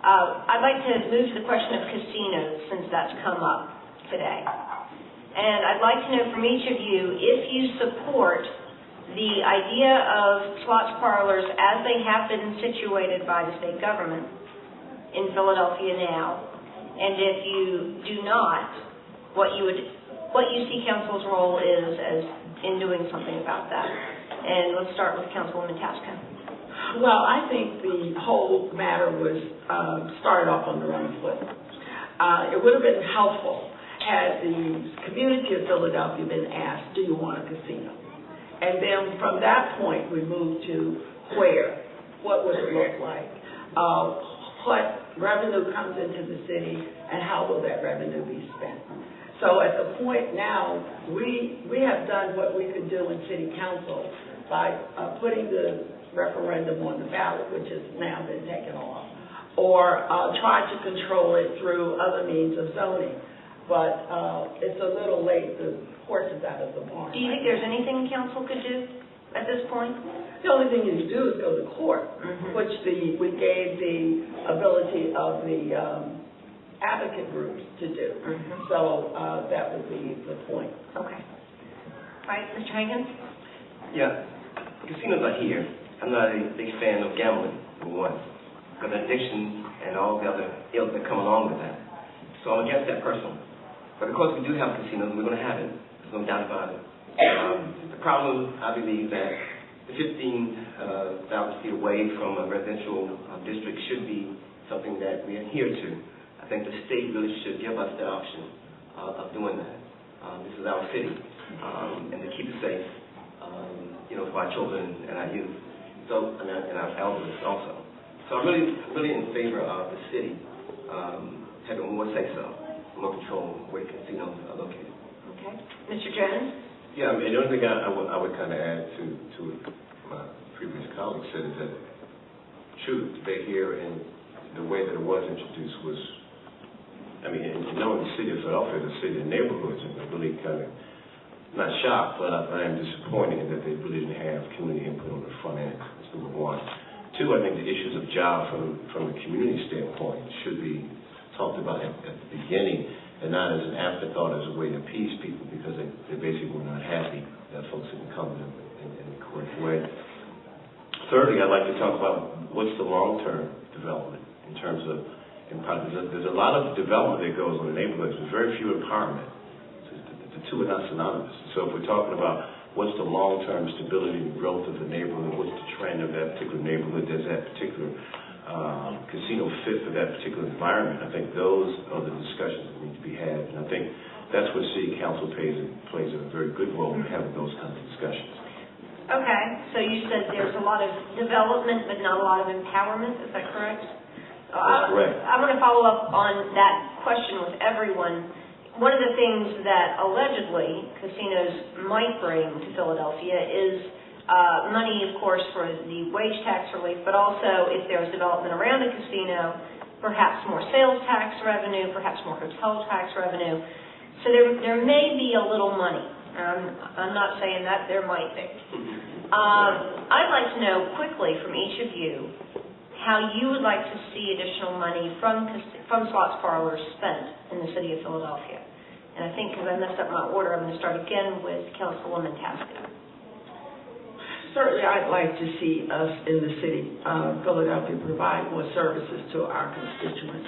I'd like to move to the question of casinos since that's come up today. And I'd like to know from each of you if you support the idea of slots parlors as they have been situated by the state government in Philadelphia now, and if you do not, what you see council's role is as in doing something about that. And let's start with Councilwoman Tasca. Well, I think the whole matter was started off on the wrong foot. It would have been helpful had the community of Philadelphia been asked, do you want a casino? And then from that point, we moved to where, what would it look like, what revenue comes into the city, and how will that revenue be spent. So at the point now, we have done what we could do in city council by putting the referendum on the ballot, which has now been taken off, or try to control it through other means of zoning. But it's a little late. The horse is out of the barn. Do you think there's anything council could do at this point? The only thing you can do is go to court, which we gave the ability of the advocate groups to do. So that would be the point. Okay. All right, Mr. Hagan? Yeah, casinos are here. I'm not a big fan of gambling, for one, because addiction and all the other ills that come along with that. So I'm against that personally. But of course we do have casinos, and we're going to have it. There's no doubt about it. The problem, I believe, that the 15,000 feet away from a residential district should be something that we adhere to. I think the state really should give us the option of doing that. This is our city, and to keep it safe, for our children and our youth, and our elders also. So I'm really in favor of the city having more say-so, more control where casinos are located. Okay, Mr. Jones. Yeah, the only thing I would kind of add to what my previous colleague said is that, true, the debate here and the way that it was introduced was, in knowing the city of Philadelphia, the city of neighborhoods, and really kind of not shocked, but I am disappointed in that they really didn't have community input on the front end. That's number one. Two, I think the issues of job from a community standpoint should be talked about at the beginning, and not as an afterthought, as a way to appease people, because they basically were not happy that folks didn't come in the correct way. Thirdly, I'd like to talk about what's the long-term development in terms of empowerment. There's a lot of development that goes on in neighborhoods, but very few empowerment. So the two are not synonymous. So if we're talking about what's the long-term stability and growth of the neighborhood, what's the trend of that particular neighborhood, does that particular casino fit for that particular environment, I think those are the discussions that need to be had. And I think that's where city council plays a very good role in having those kinds of discussions. Okay, so you said there's a lot of development but not a lot of empowerment, is that correct? That's correct. I want to follow up on that question with everyone. One of the things that allegedly casinos might bring to Philadelphia is money, of course, for the wage tax relief, but also if there's development around a casino, perhaps more sales tax revenue, perhaps more hotel tax revenue. So there may be a little money. I'm not saying that, there might be. I'd like to know quickly from each of you how you would like to see additional money from slots parlors spent in the city of Philadelphia. And I think because I messed up my order, I'm going to start again with Councilwoman Tasca. Certainly, I'd like to see us in the city of Philadelphia provide more services to our constituents.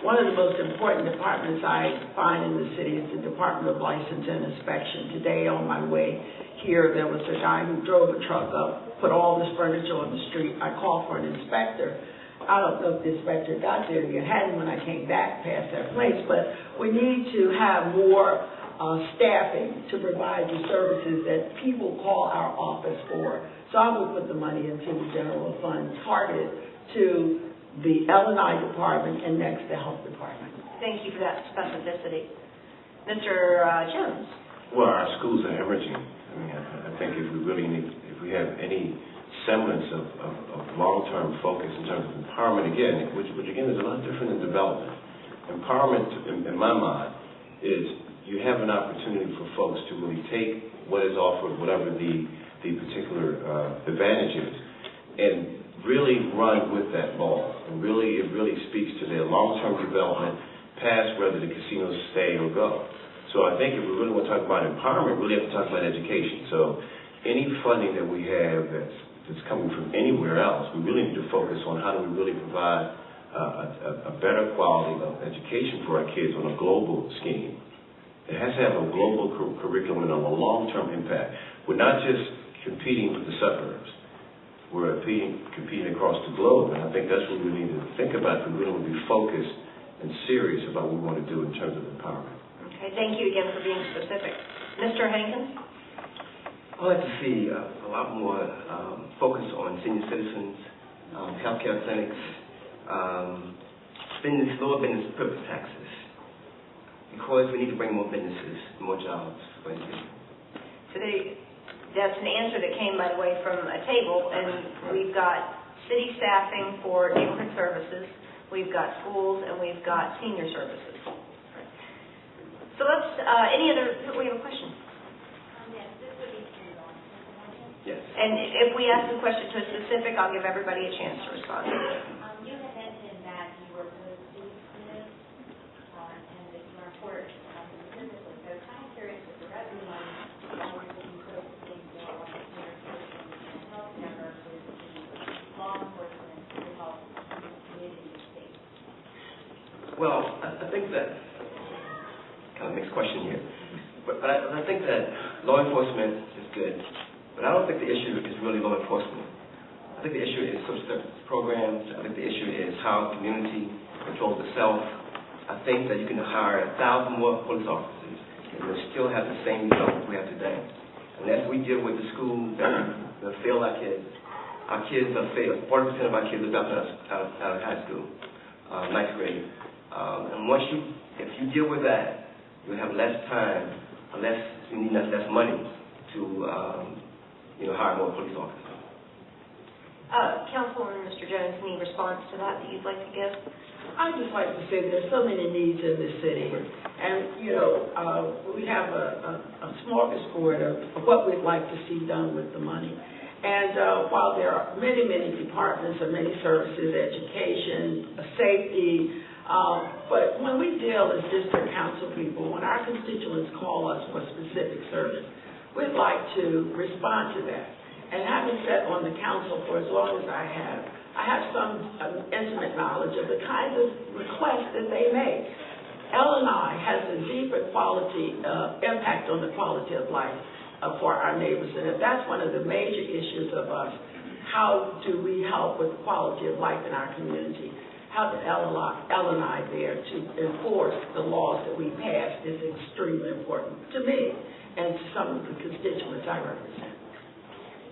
One of the most important departments I find in the city is the Department of License and Inspection. Today, on my way here, there was a guy who drove a truck up, put all this furniture on the street. I called for an inspector. I don't know if the inspector got there. He hadn't when I came back past that place, but we need to have more staffing to provide the services that people call our office for. So I would put the money into the general fund targeted to the L&I department and next the health department. Thank you for that specificity. Mr. Jones. Well, our schools are hemorrhaging. I think if we have any semblance of long-term focus in terms of empowerment, again, which again is a lot different than development. Empowerment, in my mind, is you have an opportunity for folks to really take what is offered, whatever the particular advantage is, and really run with that ball and really really speaks to their long-term development past whether the casinos stay or go. So I think if we really want to talk about empowerment, we really have to talk about education. So any funding that we have that's coming from anywhere else, we really need to focus on how do we really provide a better quality of education for our kids on a global scheme. It has to have a global curriculum and a long-term impact. We're not just competing with the suburbs. We're competing across the globe, and I think that's what we need to think about if we really want to be focused and serious about what we want to do in terms of empowerment. Okay, thank you again for being specific. Mr. Hankins? I'd like to see a lot more focus on senior citizens, healthcare clinics, lower business purpose taxes, because we need to bring more businesses, more jobs for individuals. Today, that's an answer that came, by the way, from a table, and we've got city staffing for neighborhood services, we've got schools, and we've got senior services. So let's, we have a question. Yes, this would be true. Yes. And if we ask the question to a specific, I'll give everybody a chance to respond. You had mentioned that you were opposed to this, and that you weren't for it specifically. So I'm kind of curious with the revenue money, why you're being so sustainable on the healthcare versus the law enforcement to help the community and state. Well, I think that kind of mixed question here, but I think that law enforcement is good, but I don't think the issue is really law enforcement. I think the issue is social service programs. I think the issue is how the community controls itself. I think that you can hire 1,000 more police officers and we'll still have the same results we have today. Unless we deal with the schools that fail our kids are failed. 40% of our kids are dropping out of high school, ninth grade. And if you deal with that, you'll have less time, you need less money to hire more police officers. Councilwoman, Mr. Jones, any response to that you'd like to give? I'd just like to say there's so many needs in this city, and we have a smorgasbord of what we'd like to see done with the money. And while there are many departments and many services, education, safety, but when we deal as district council people, when our constituents call us for specific service, we'd like to respond to that. And having sat on the council for as long as I have some intimate knowledge of the kinds of requests that they make. L&I has a deeper quality impact on the quality of life for our neighbors. And if that's one of the major issues of us, how do we help with the quality of life in our community? How the L&I there to enforce the laws that we pass is extremely important to me and to some of the constituents I represent.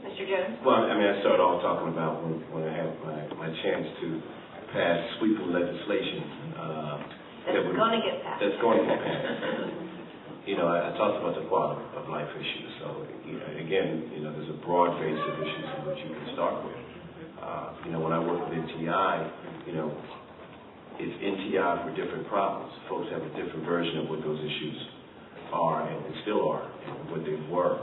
Mr. Jones? Well, I mean, I started off talking about when I have my chance to pass sweeping legislation. That's going to get passed. That's going to get passed. I talked about the quality of life issues. So, again, there's a broad base of issues in which you can start with. When I work with NTI, it's NTI for different problems. Folks have a different version of what those issues are and still are and what they were.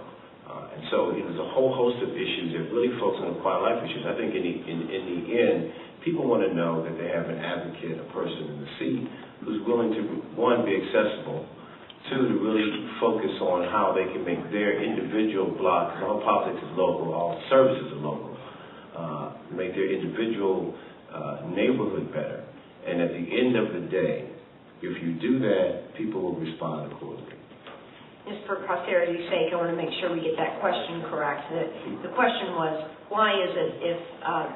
And so there's a whole host of issues that really focus on the quality of life issues. I think in the end, people want to know that they have an advocate, a person in the seat who's willing to, one, be accessible, two, to really focus on how they can make their individual blocks, all politics is local, all services are local, make their individual neighborhood better. And at the end of the day, if you do that, people will respond accordingly. Just for posterity's sake, I want to make sure we get that question correct. The question was, why is it if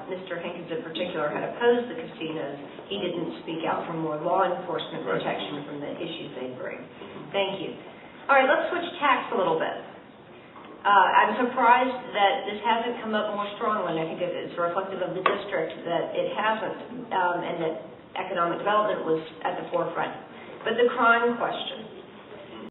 Mr. Hankins in particular had opposed the casinos, he didn't speak out for more law enforcement protection from the issues they bring? Thank you. All right, let's switch tacks a little bit. I'm surprised that this hasn't come up more strongly, and I think it's reflective of the district that it hasn't, and that economic development was at the forefront. But the crime question.